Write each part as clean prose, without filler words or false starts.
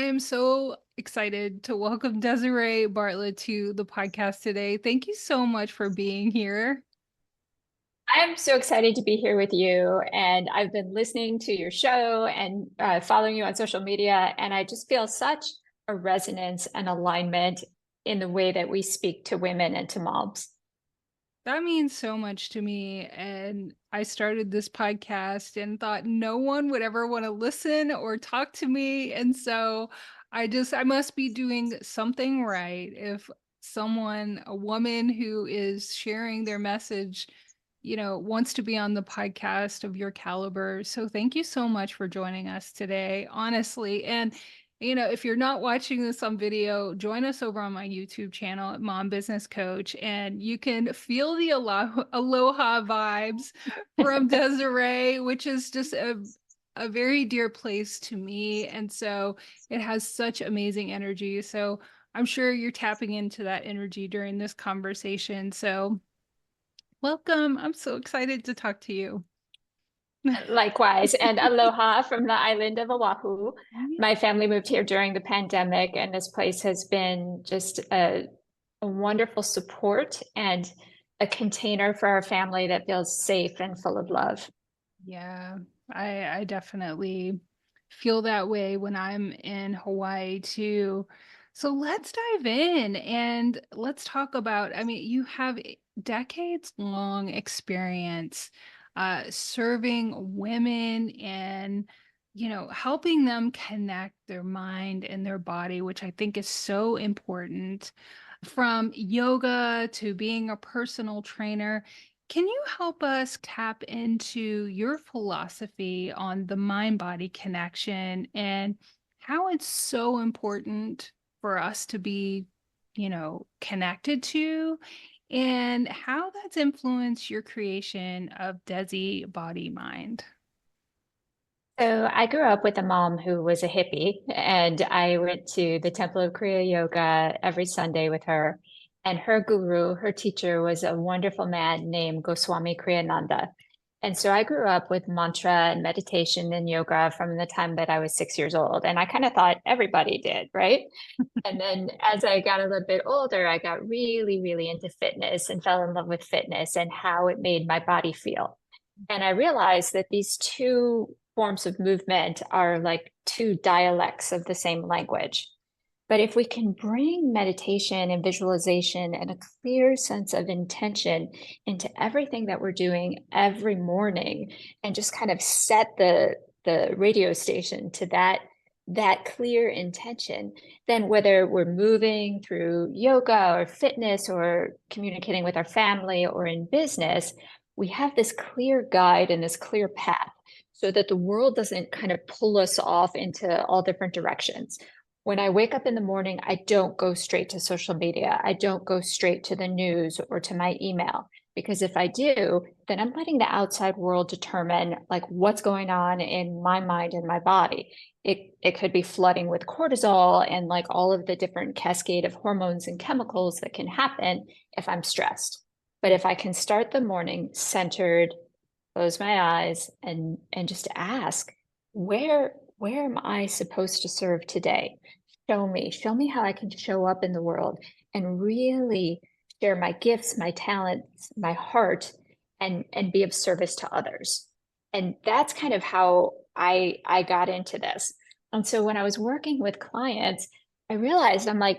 am so excited to welcome Desiree Bartlett to the podcast today. Thank you so much for being here. I'm so excited to be here with you. And I've been listening to your show and following you on social media. And I just feel such a resonance and alignment in the way that we speak to women and to moms. That means so much to me. And I started this podcast and thought no one would ever want to listen or talk to me. And so I must be doing something right if someone, a woman who is sharing their message, wants to be on the podcast of your caliber. So thank you so much for joining us today, honestly. And if you're not watching this on video, join us over on my YouTube channel at Mom Business Coach, and you can feel the aloha vibes from Desiree, which is just a very dear place to me. And so it has such amazing energy. So I'm sure you're tapping into that energy during this conversation. So welcome. I'm so excited to talk to you. Likewise, and aloha from the island of Oahu. My family moved here during the pandemic, and this place has been just a wonderful support and a container for our family that feels safe and full of love. Yeah, I definitely feel that way when I'm in Hawaii too. So let's dive in and let's talk about, you have decades long experience serving women and, helping them connect their mind and their body, which I think is so important. From yoga to being a personal trainer, can you help us tap into your philosophy on the mind-body connection and how it's so important for us to be, connected to, and how that's influenced your creation of Desi Body Mind? So I grew up with a mom who was a hippie, and I went to the Temple of Kriya Yoga every Sunday with her. And her guru, her teacher, was a wonderful man named Goswami Kriyananda. And so I grew up with mantra and meditation and yoga from the time that I was 6 years old. And I kind of thought everybody did, right? And then as I got a little bit older, I got really, really into fitness and fell in love with fitness and how it made my body feel. And I realized that these two forms of movement are like two dialects of the same language. But if we can bring meditation and visualization and a clear sense of intention into everything that we're doing every morning and just kind of set the radio station to that clear intention, then whether we're moving through yoga or fitness or communicating with our family or in business, we have this clear guide and this clear path so that the world doesn't kind of pull us off into all different directions. When I wake up in the morning, I don't go straight to social media. I don't go straight to the news or to my email, because if I do, then I'm letting the outside world determine like what's going on in my mind and my body. It could be flooding with cortisol and like all of the different cascade of hormones and chemicals that can happen if I'm stressed. But if I can start the morning centered, close my eyes and just ask, where am I supposed to serve today? Show me how I can show up in the world and really share my gifts, my talents, my heart, and be of service to others. And that's kind of how I got into this. And so when I was working with clients, I realized I'm like,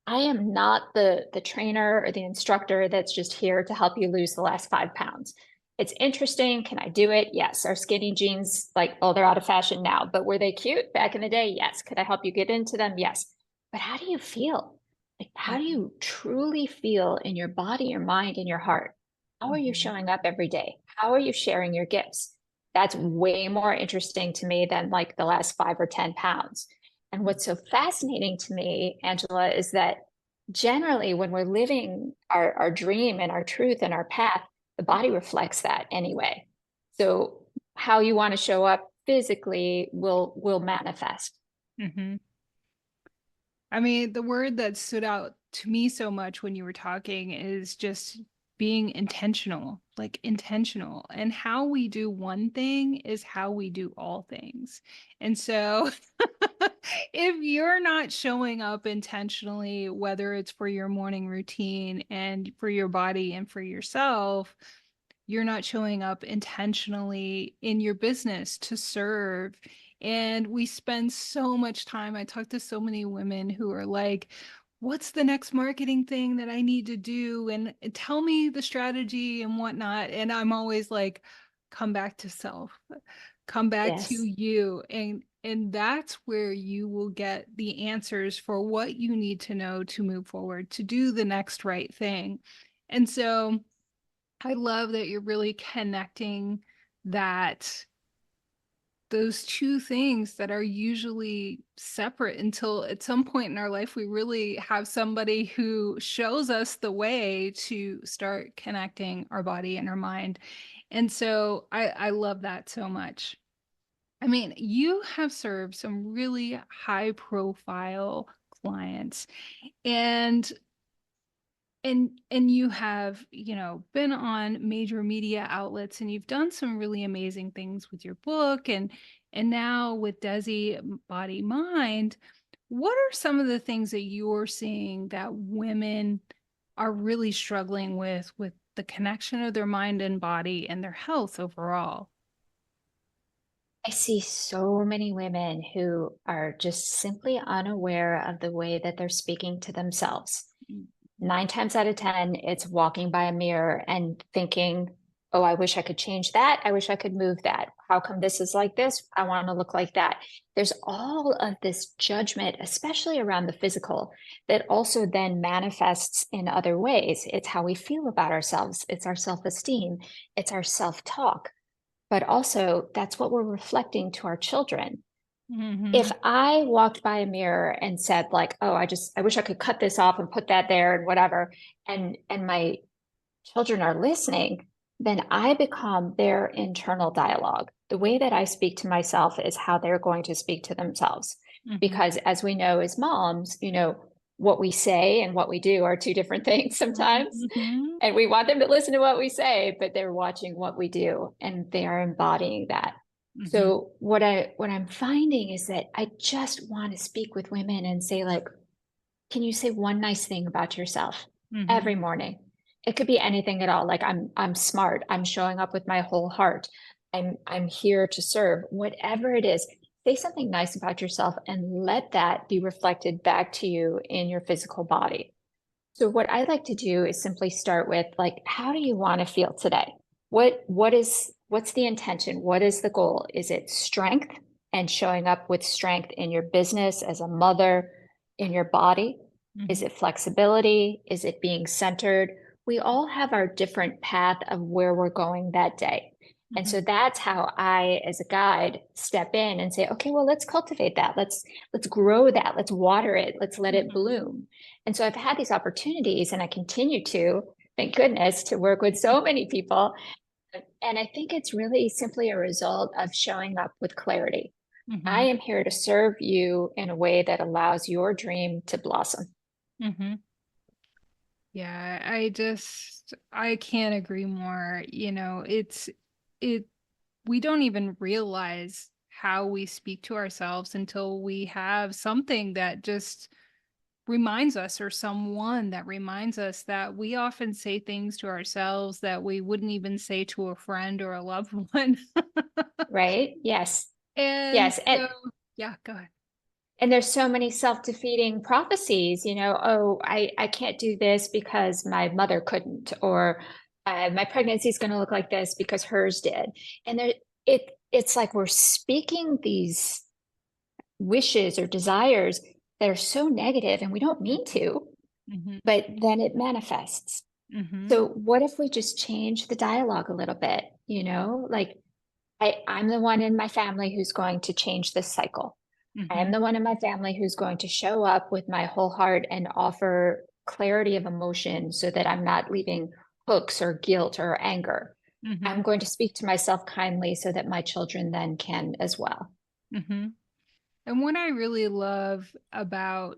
I am not the trainer or the instructor that's just here to help you lose the last 5 pounds. It's interesting. Can I do it? Yes. Are skinny jeans like, oh, they're out of fashion now, but were they cute back in the day? Yes. Could I help you get into them? Yes. But how do you feel? Like, how do you truly feel in your body, your mind, and your heart? How are you showing up every day? How are you sharing your gifts? That's way more interesting to me than like the last 5 or 10 pounds. And what's so fascinating to me, Angela, is that generally when we're living our dream and our truth and our path, the body reflects that anyway. So how you want to show up physically will manifest. Mm-hmm. I mean, the word that stood out to me so much when you were talking is just being intentional, like intentional. And how we do one thing is how we do all things. And so if you're not showing up intentionally, whether it's for your morning routine and for your body and for yourself, you're not showing up intentionally in your business to serve. And we spend so much time. I talk to so many women who are like, what's the next marketing thing that I need to do? And tell me the strategy and whatnot. And I'm always like, come back to self, come back to Yes. you. And that's where you will get the answers for what you need to know to move forward, to do the next right thing. And so I love that you're really connecting that those two things that are usually separate until at some point in our life we really have somebody who shows us the way to start connecting our body and our mind. And so I love that so much. I mean, you have served some really high profile clients, and and you have, you know, been on major media outlets, and you've done some really amazing things with your book, and now with Desi Body Mind. What are some of the things that you're seeing that women are really struggling with the connection of their mind and body and their health overall? I see so many women who are just simply unaware of the way that they're speaking to themselves. 9 times out of 10, it's walking by a mirror and thinking, oh, I wish I could change that. I wish I could move that. How come this is like this? I want to look like that. There's all of this judgment, especially around the physical, that also then manifests in other ways. It's how we feel about ourselves, it's our self esteem, it's our self talk. But also, that's what we're reflecting to our children. Mm-hmm. If I walked by a mirror and said like, oh, I wish I could cut this off and put that there and whatever, and my children are listening, then I become their internal dialogue. The way that I speak to myself is how they're going to speak to themselves. Mm-hmm. Because as we know as moms, what we say and what we do are two different things sometimes. Mm-hmm. And we want them to listen to what we say, but they're watching what we do and they are embodying that. Mm-hmm. So what I'm finding is that I just want to speak with women and say like, can you say one nice thing about yourself Mm-hmm. every morning? It could be anything at all. Like I'm smart. I'm showing up with my whole heart. I'm here to serve. Whatever it is, say something nice about yourself and let that be reflected back to you in your physical body. So what I like to do is simply start with like, how do you want to feel today? What's the intention? What is the goal? Is it strength and showing up with strength in your business as a mother, in your body? Is Mm-hmm. it flexibility? Is it being centered? We all have our different path of where we're going that day. And Mm-hmm. so that's how I, as a guide, step in and say, okay, well, let's cultivate that. Let's grow that. Let's water it. Let's let it Mm-hmm. bloom. And so I've had these opportunities and I continue to, thank goodness, to work with so many people. And I think it's really simply a result of showing up with clarity. I Mm-hmm. am here to serve you in a way that allows your dream to blossom. Mm-hmm. Yeah, I can't agree more. You know, it, we don't even realize how we speak to ourselves until we have something that just reminds us, or someone that reminds us, that we often say things to ourselves that we wouldn't even say to a friend or a loved one. Right? Yes. And Yes. so, yeah, go ahead. And there's so many self-defeating prophecies, oh, I can't do this because my mother couldn't, or my pregnancy is going to look like this because hers did. And it's like we're speaking these wishes or desires that are so negative and we don't mean to, Mm-hmm. but then it manifests. Mm-hmm. So what if we just change the dialogue a little bit, like I'm the one in my family who's going to change this cycle. I Mm-hmm. am the one in my family who's going to show up with my whole heart and offer clarity of emotion so that I'm not leaving hooks or guilt or anger. Mm-hmm. I'm going to speak to myself kindly so that my children then can as well. Mm-hmm. And what I really love about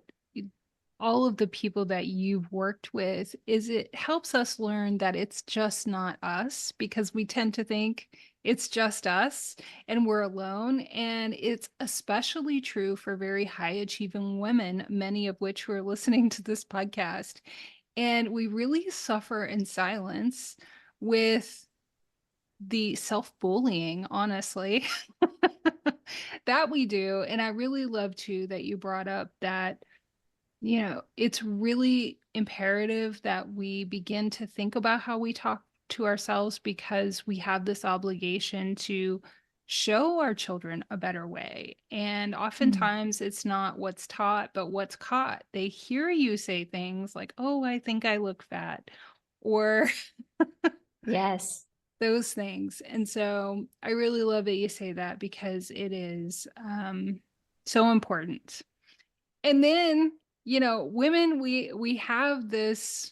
all of the people that you've worked with is it helps us learn that it's just not us, because we tend to think It's just us and we're alone. And it's especially true for very high achieving women, many of which who are listening to this podcast. And we really suffer in silence with the self-bullying, honestly, that we do. And I really love too that you brought up that, it's really imperative that we begin to think about how we talk to ourselves, because we have this obligation to show our children a better way. And Mm. oftentimes it's not what's taught, but what's caught. They hear you say things like, oh, I think I look fat, or Yes. those things. And so I really love that you say that, because it is so important. And then, women, we have this,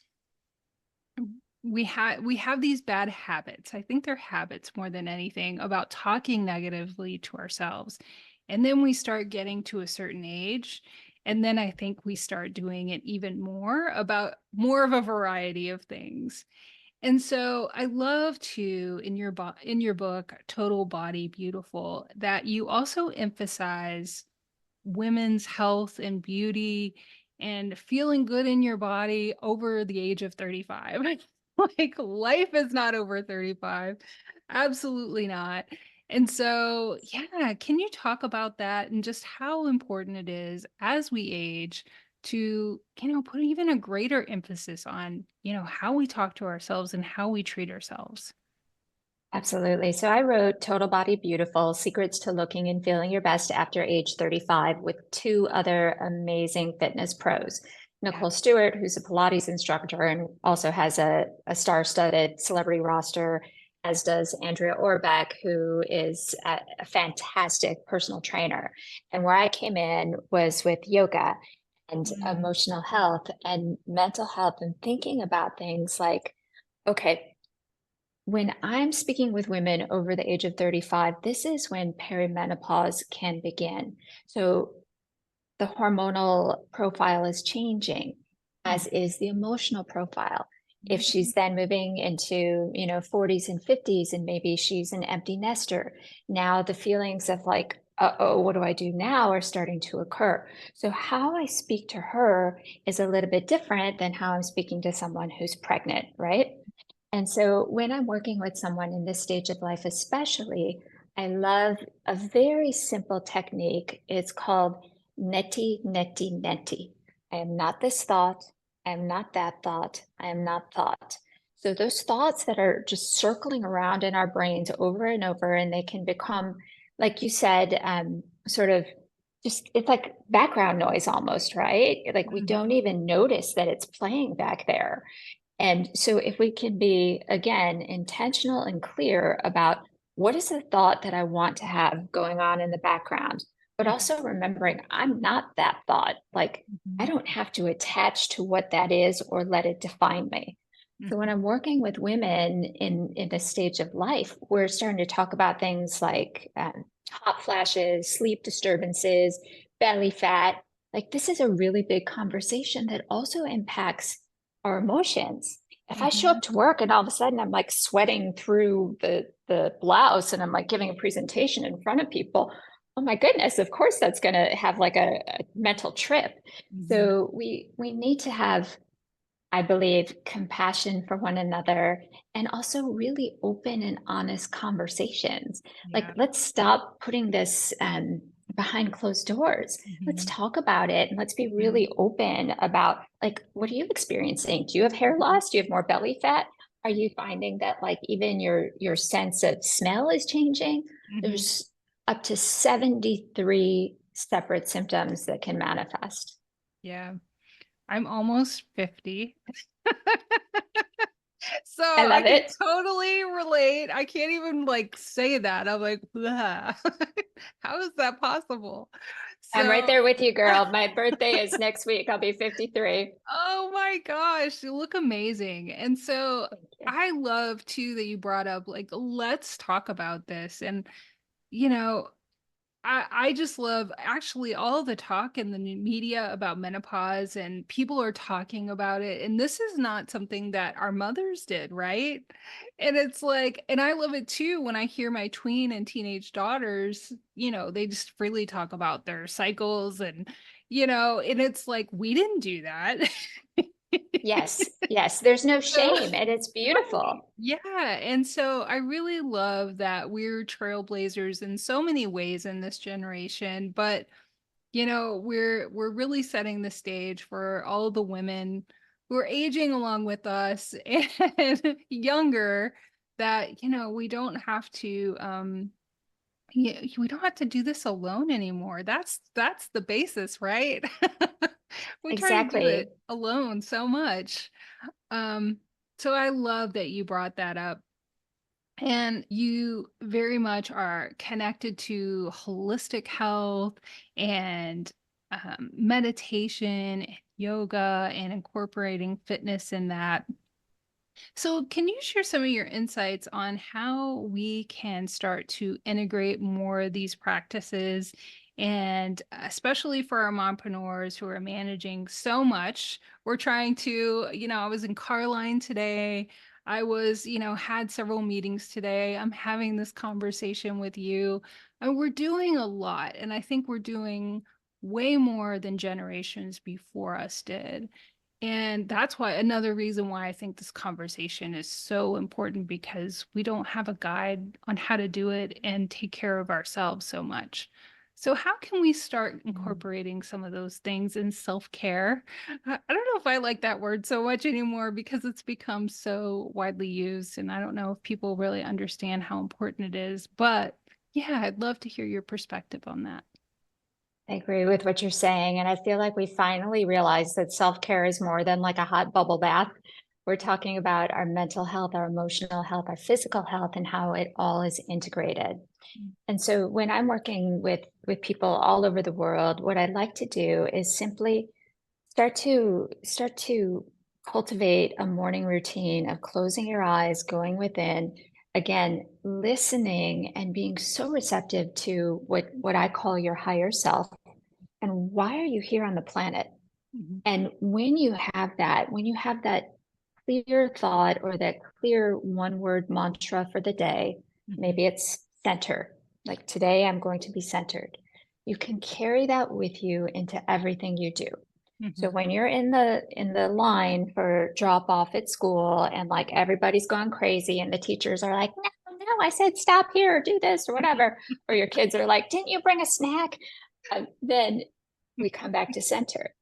we have these bad habits. I think they're habits more than anything, about talking negatively to ourselves. And then we start getting to a certain age, and then I think we start doing it even more, about more of a variety of things. And so I love to, in your book, Total Body Beautiful, that you also emphasize women's health and beauty and feeling good in your body over the age of 35. Like, life is not over 35. Absolutely not. And so, yeah, can you talk about that and just how important it is as we age to, put even a greater emphasis on, how we talk to ourselves and how we treat ourselves? Absolutely. So I wrote Total Body Beautiful, Secrets to Looking and Feeling Your Best After Age 35 with two other amazing fitness pros. Yeah. Nicole Stewart, who's a Pilates instructor and also has a star-studded celebrity roster, as does Andrea Orbeck, who is a fantastic personal trainer. And where I came in was with yoga and Mm, emotional health and mental health, and thinking about things like, okay, when I'm speaking with women over the age of 35, this is when perimenopause can begin. So the hormonal profile is changing, mm, as is the emotional profile. If mhm, she's then moving into, 40s and 50s, and maybe she's an empty nester, now the feelings of like, uh-oh, what do I do now, are starting to occur. So how I speak to her is a little bit different than how I'm speaking to someone who's pregnant, right? And so when I'm working with someone in this stage of life, especially, I love a very simple technique. It's called neti, neti, neti. I am not this thought. I am not that thought. I am not thought. So those thoughts that are just circling around in our brains over and over, and they can become, like you said, sort of just, it's like background noise almost, right? Like we don't mhm, even notice that it's playing back there. And so if we can be, again, intentional and clear about what is the thought that I want to have going on in the background, but mhm, also remembering I'm not that thought. Like I mhm, don't have to attach to what that is or let it define me. So when mhm. I'm working with women in this stage of life, we're starting to talk about things like hot flashes, sleep disturbances, belly fat. Like this is a really big conversation that also impacts our emotions. If I show Mhm. up to work and all of a sudden I'm like sweating through the blouse and I'm like giving a presentation in front of people, oh my goodness, of course that's going to have like a mental trip. Mhm. So we need to have, I believe, compassion for one another, and also really open and honest conversations. Like, Yeah. let's stop putting this behind closed doors. Let's Mhm. talk about it, and let's be Mhm. really open about, like, what are you experiencing? Do you have hair Mhm. loss? Do you have more belly fat? Are you finding that like even your sense of smell is changing? Mhm. There's up to 73 separate symptoms that can manifest. Yeah. I'm almost 50. So I I love can it. totally relate. I can't even like say that. I'm like, "Blah." How is that possible? I'm So, right there with you, girl. My birthday is next week. I'll be 53. oh my gosh, you look amazing. And so Thank you. I love too that you brought up, like, let's talk about this. And, you know, I just love actually all the talk in the media about menopause, and people are talking about it. And this is not something that our mothers did, right? And it's like, and I love it too when I hear my tween and teenage daughters, they just freely talk about their cycles and it's like, we didn't do that. Yes, yes. There's no So, shame, and it's right. beautiful. Yeah. And so I really love that we're trailblazers in so many ways in this generation, but we're really setting the stage for all the women who are aging along with us and younger that, we don't have to yeah, we don't have to do this alone anymore. That's the basis, right? We try to do Exactly. it alone so much. Um, so I love that you brought that up. And you very much are connected to holistic health and meditation, and yoga, and incorporating fitness in that. So, can you share some of your insights on how we can start to integrate more of these practices? And especially for our mompreneurs who are managing so much, we're trying to, I was in car line today. I was, had several meetings today. I'm having this conversation with you, and we're doing a lot. And I think we're doing way more than generations before us did. And that's why another reason why I think this conversation is so important, because we don't have a guide on how to do it and take care of ourselves so much. So how can we start Mm. incorporating some of those things in self-care? I don't know if I like that word so much anymore because it's become so widely used, and I don't know if people really understand how important it is. But yeah, I'd love to hear your perspective on that. I agree with what you're saying. And I feel like we finally realized that self-care is more than like a hot bubble bath. We're talking about our mental health, our emotional health, our physical health, and how it all is integrated. And so when I'm working with people all over the world, what I like to do is simply start to cultivate a morning routine of closing your eyes, going within, again, listening and being so receptive to what I call your higher self. And why are you here on the planet? Mhm. And when you have that clear thought or that clear one word mantra for the day, Mhm. maybe it's center, like today I'm going to be centered. You can carry that with you into everything you do. So Mhm. when you're in the line for drop off at school and like everybody's gone crazy and the teachers are like, no, no, I said stop here, do this or whatever, or your kids are like, didn't you bring a snack? Then we come back to center.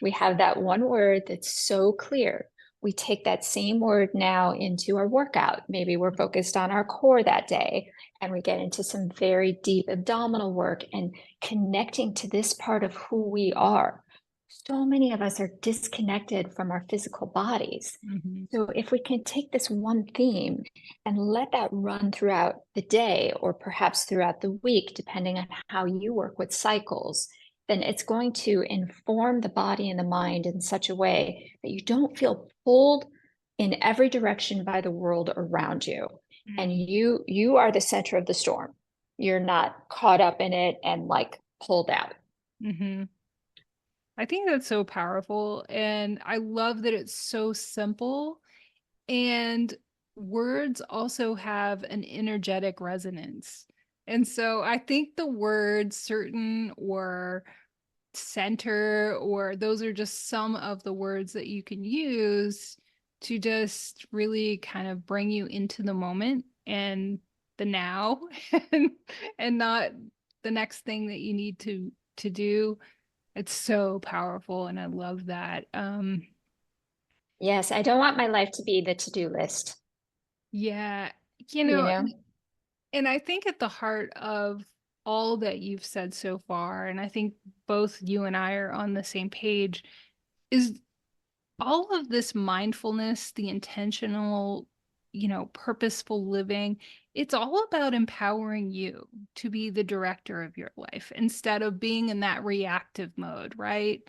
We have that one word that's so clear. We take that same word now into our workout. Maybe we're focused on our core that day and we get into some very deep abdominal work and connecting to this part of who we are. So many of us are disconnected from our physical bodies. Mhm. So if we can take this one theme and let that run throughout the day or perhaps throughout the week, depending on how you work with cycles, then it's going to inform the body and the mind in such a way that you don't feel pulled in every direction by the world around you. And Mhm. you are the center of the storm. You're not caught up in it and like pulled out. Mhm. I think that's so powerful. And I love that it's so simple. And words also have an energetic resonance. And so I think the words certain or center, or those are just some of the words that you can use to just really kind of bring you into the moment and the now and, and not the next thing that you need to do. It's so powerful, and I love that. Yes, I don't want my life to be the to-do list, Yeah, you you know, know? and I think at the heart of all that you've said so far, and I think both you and I are on the same page, is all of this mindfulness, the intentional, purposeful living. It's all about empowering you to be the director of your life instead of being in that reactive mode, right?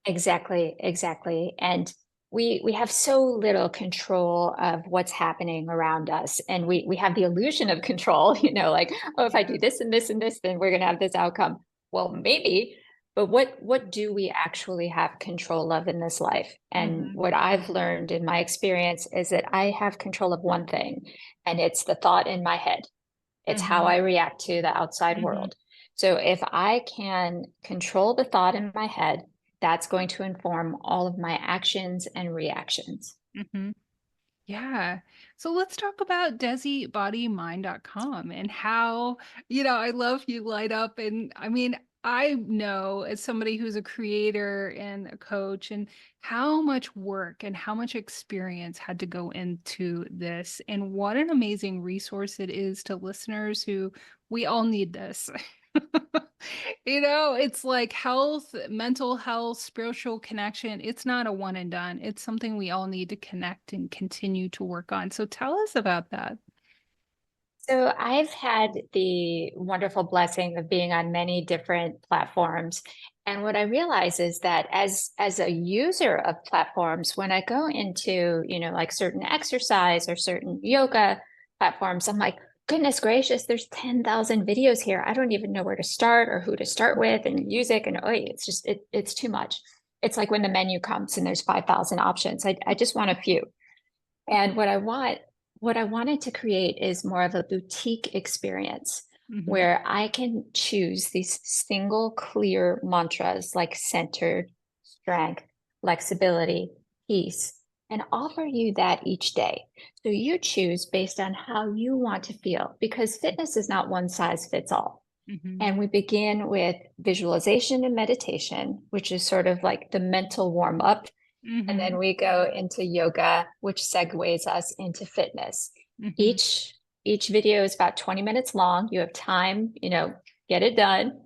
Exactly, exactly. And we have so little control of what's happening around us, and we have the illusion of control, like, oh, if I do this and this and this, then we're going to have this outcome. Well, maybe, but what do we actually have control of in this life? And Mhm. what I've learned in my experience is that I have control of one thing, and it's the thought in my head. It's how Mhm. I react to the outside Mhm. world. So if I can control the thought in my head, that's going to inform all of my actions and reactions. Mhm. Yeah. So let's talk about DesiBodyMind.com and how, I love you light up. And I mean, I know as somebody who's a creator and a coach, and how much work and how much experience had to go into this. And what an amazing resource it is to listeners who we all need this. It's like health, mental health, spiritual connection. It's not a one and done. It's something we all need to connect and continue to work on. So tell us about that. So I've had the wonderful blessing of being on many different platforms. And what I realize is that as a user of platforms, when I go into, like certain exercise or certain yoga platforms, I'm like, goodness gracious, there's 10,000 videos here. I don't even know where to start or who to start with, and music, and it's just it's too much. It's like when the menu comes and there's 5,000 options. I just want a few. And what I wanted to create is more of a boutique experience Hmm. where I can choose these single clear mantras like centered, strength, flexibility, peace, and offer you that each day. So you choose based on how you want to feel, because fitness is not one size fits all. Hmm. And we begin with visualization and meditation, which is sort of like the mental warm up, and Hmm. then we go into yoga, which segues us into fitness. Hmm. Each video is about 20 minutes long. You have time, get it done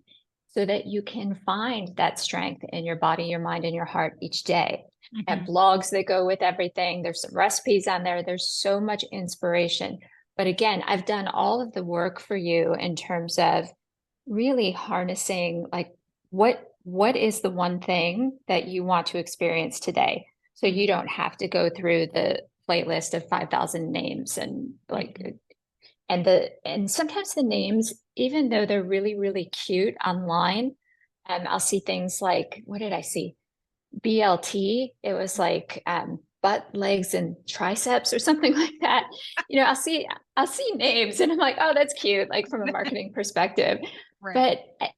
so that you can find that strength in your body, your mind, and your heart each day. And Hmm. blogs that go with everything. There's some recipes on there. There's so much inspiration. But again, I've done all of the work for you in terms of really harnessing, like, what is the one thing that you want to experience today, so you Hmm. don't have to go through the playlist of 5,000 names, and like, Hmm. and sometimes the names, even though they're really really cute online, I'll see things like, what did I see? BLT. It was like butt, legs, and triceps or something like that. I'll see names and I'm like, oh, that's cute, like from a marketing perspective. Right. But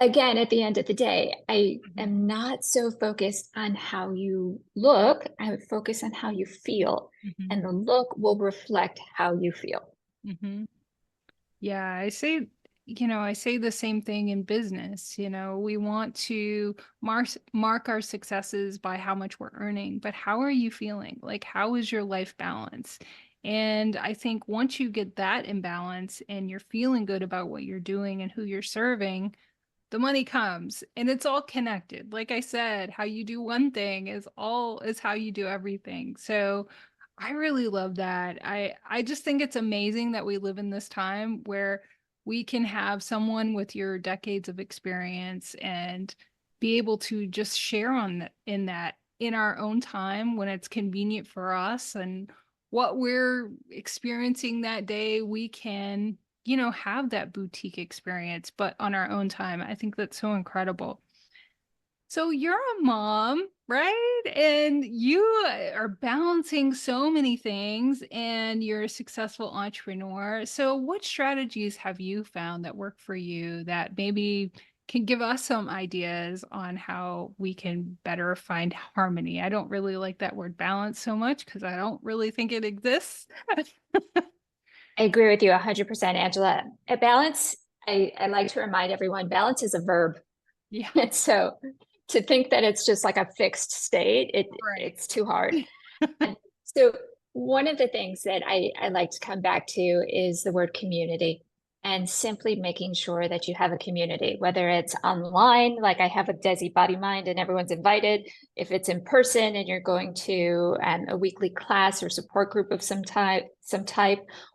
again, at the end of the day, I Hmm. am not so focused on how you look. I would focus on how you feel, Hmm. and the look will reflect how you feel. Hmm. Yeah, I say the same thing in business. We want to mark our successes by how much we're earning, but how are you feeling? Like, how is your life balance? And I think once you get that in balance and you're feeling good about what you're doing and who you're serving, the money comes, and it's all connected. Like I said, how you do one thing is how you do everything. So I really love that. I just think it's amazing that we live in this time where we can have someone with your decades of experience and be able to just share in our own time when it's convenient for us, and what we're experiencing that day, we can have that boutique experience, but on our own time. I think that's so incredible. So you're a mom, right? And you are balancing so many things, and you're a successful entrepreneur. So what strategies have you found that work for you that maybe can give us some ideas on how we can better find harmony? I don't really like that word balance so much because I don't really think it exists. I agree with you 100%, Angela. A balance, I like to remind everyone, balance is a verb. Yeah, And so to think that it's just like a fixed state, right. it's too hard. And so one of the things that I like to come back to is the word community, and simply making sure that you have a community, whether it's online, like I have a Desi Body Mind and everyone's invited, if it's in person and you're going to a weekly class or support group of some type,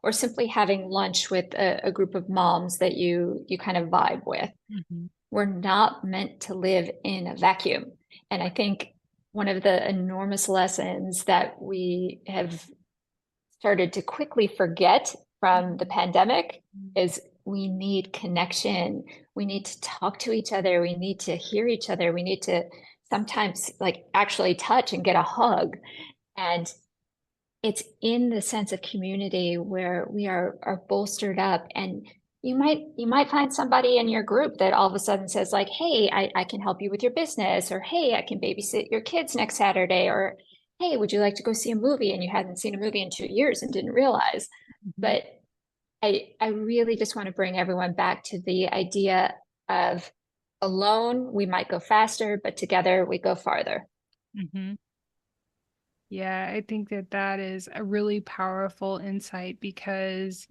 or simply having lunch with a group of moms that you kind of vibe with. Mhm. We're not meant to live in a vacuum. And I think one of the enormous lessons that we have started to quickly forget from the pandemic is we need connection. We need to talk to each other. We need to hear each other. We need to sometimes like actually touch and get a hug. And it's in the sense of community where we are bolstered up, and you might find somebody in your group that all of a sudden says like, hey, I can help you with your business, or hey, I can babysit your kids next Saturday, or hey, would you like to go see a movie? And you hadn't seen a movie in 2 years and didn't realize. But I really just want to bring everyone back to the idea of alone, we might go faster, but together we go farther. Mm-hmm. Yeah, I think that that is a really powerful insight because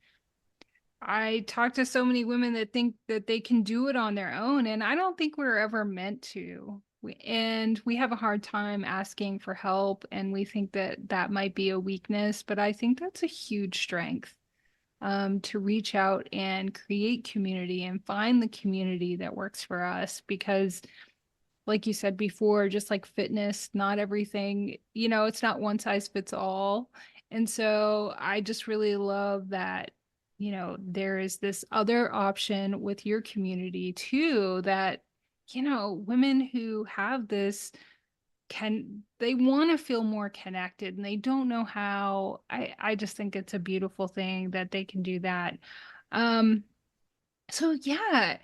I talk to so many women that think that they can do it on their own, and I don't think we're ever meant to. And we have a hard time asking for help, and we think that that might be a weakness, but I think that's a huge strength, to reach out and create community and find the community that works for us because like you said before, just like fitness, not everything, it's not one size fits all. And so I just really love that, there is this other option with your community too, that, women who have this they want to feel more connected and they don't know how. I just think it's a beautiful thing that they can do that. Um, so yeah,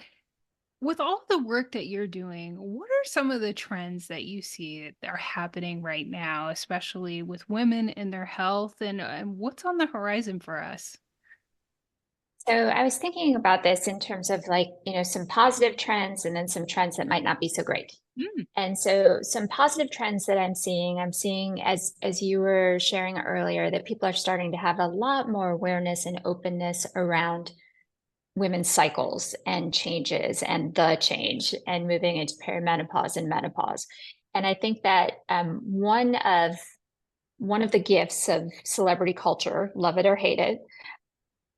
with all the work that you're doing, what are some of the trends that you see that are happening right now, especially with women and their health, and what's on the horizon for us? So I was thinking about this in terms of like, some positive trends and then some trends that might not be so great. Mm, And so some positive trends that I'm seeing as you were sharing earlier, that people are starting to have a lot more awareness and openness around women's cycles and changes and the change and moving into perimenopause and menopause. And I think that one of the gifts of celebrity culture, love it or hate it,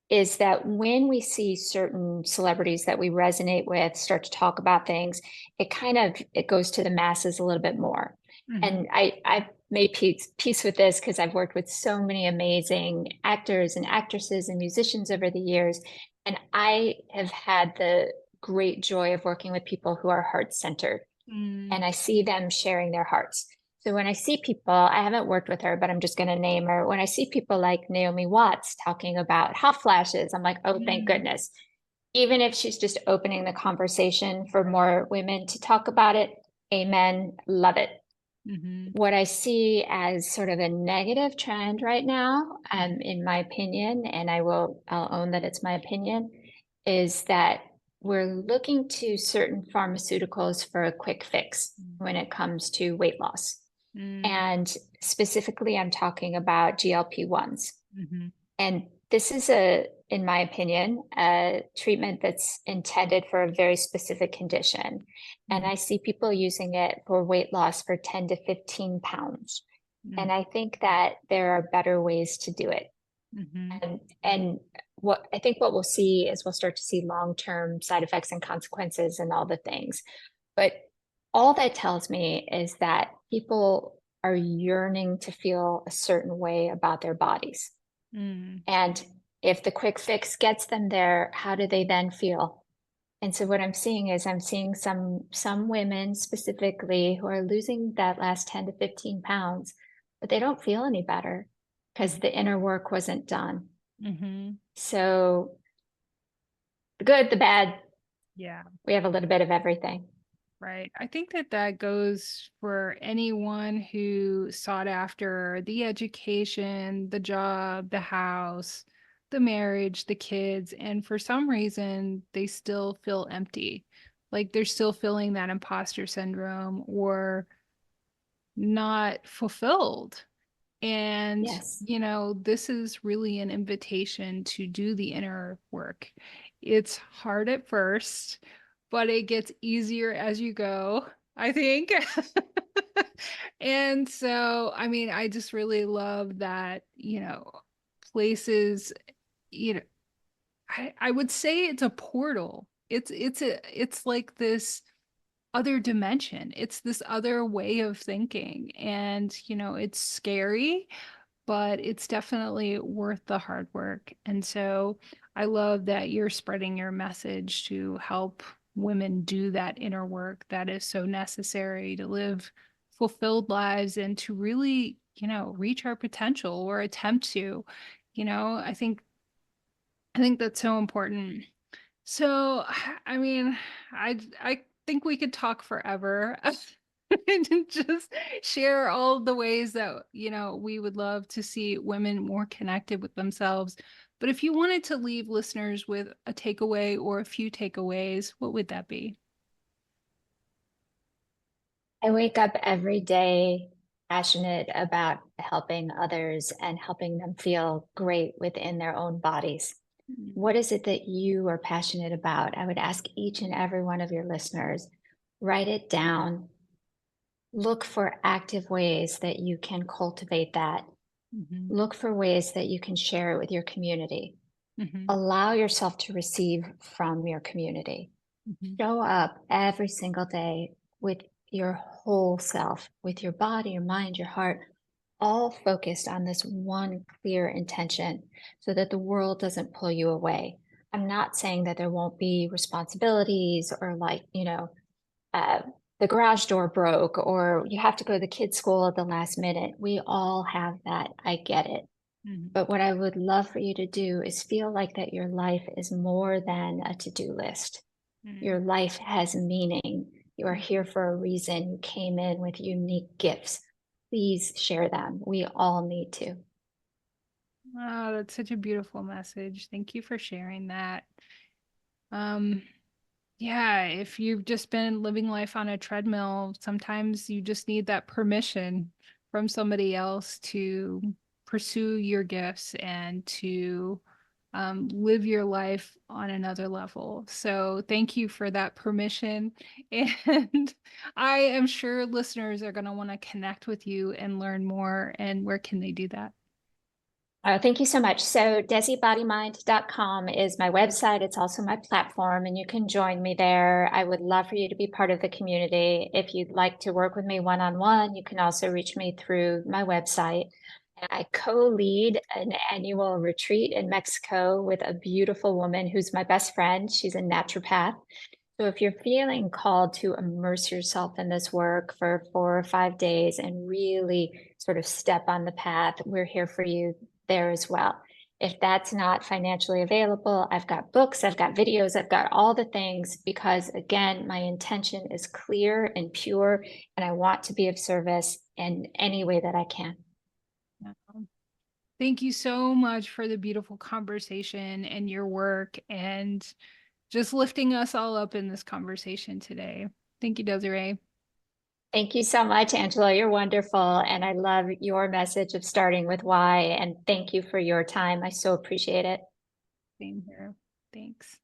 is that when we see certain celebrities that we resonate with start to talk about things, it goes to the masses a little bit more. mhm, And I've made peace with this because I've worked with so many amazing actors and actresses and musicians over the years. And I have had the great joy of working with people who are heart-centered, mm, and I see them sharing their hearts. So when I see people, I haven't worked with her, but I'm just going to name her. When I see people like Naomi Watts talking about hot flashes, I'm like, oh, thank mm, goodness. Even if she's just opening the conversation for more women to talk about it, amen, love it. mhm, What I see as sort of a negative trend right now, in my opinion, and I'll own that it's my opinion, is that we're looking to certain pharmaceuticals for a quick fix when it comes to weight loss. mm, And specifically, I'm talking about GLP-1s. mhm, And this is in my opinion, a treatment that's intended for a very specific condition. And mhm, I see people using it for weight loss for 10 to 15 pounds. mm, And I think that there are better ways to do it. mhm, And what I think what we'll see is we'll start to see long-term side effects and consequences and all the things. But all that tells me is that people are yearning to feel a certain way about their bodies. mm, And if the quick fix gets them there, how do they then feel? And so what I'm seeing is I'm seeing some women specifically who are losing that last 10 to 15 pounds, but they don't feel any better because the inner work wasn't done. mhm. So the good, the bad, Yeah. we have a little bit of everything. Right. I think that that goes for anyone who sought after the education, the job, the house, the marriage, the kids, and for some reason they still feel empty. Like they're still feeling that imposter syndrome or not fulfilled. And, Yes. this is really an invitation to do the inner work. It's hard at first, but it gets easier as you go, I think. And so, I mean, I just really love that, places, you know, I would say it's a portal. It's like this other dimension. It's this other way of thinking. And, it's scary, but it's definitely worth the hard work. And so I love that you're spreading your message to help women do that inner work that is so necessary to live fulfilled lives and to really, reach our potential or attempt to. I think that's so important. So, I mean, I think we could talk forever and just share all the ways that, we would love to see women more connected with themselves. But if you wanted to leave listeners with a takeaway or a few takeaways, what would that be? I wake up every day passionate about helping others and helping them feel great within their own bodies. Mm. What is it that you are passionate about? I would ask each and every one of your listeners, write it down. Look for active ways that you can cultivate that. Mhm. Look for ways that you can share it with your community. Mhm. Allow yourself to receive from your community. Mhm. Show up every single day with your whole self, with your body, your mind, your heart, all focused on this one clear intention so that the world doesn't pull you away. I'm not saying that there won't be responsibilities or uh, the garage door broke or you have to go to the kids' school at the last minute. We all have that. I get it. Mhm. But what I would love for you to do is feel like that your life is more than a to-do list. Mhm. Your life has meaning. You are here for a reason. You came in with unique gifts. Please share them. We all need to. Oh, that's such a beautiful message. Thank you for sharing that. Um, Yeah, if you've just been living life on a treadmill, sometimes you just need that permission from somebody else to pursue your gifts and to live your life on another level. So, thank you for that permission. And I am sure listeners are going to want to connect with you and learn more. And where can they do that? Thank you so much. So DesiBodyMind.com is my website. It's also my platform, and you can join me there. I would love for you to be part of the community. If you'd like to work with me one-on-one, you can also reach me through my website. I co-lead an annual retreat in Mexico with a beautiful woman who's my best friend. She's a naturopath. So if you're feeling called to immerse yourself in this work for 4 or 5 days and really sort of step on the path, we're here for you there as well. If that's not financially available, I've got books, I've got videos, I've got all the things because again, my intention is clear and pure, and I want to be of service in any way that I can. Um, Thank you so much for the beautiful conversation and your work and just lifting us all up in this conversation today. Thank you, Desiree. Thank you so much, Angela. You're wonderful. And I love your message of starting with why. And thank you for your time. I so appreciate it. Same here. Thanks.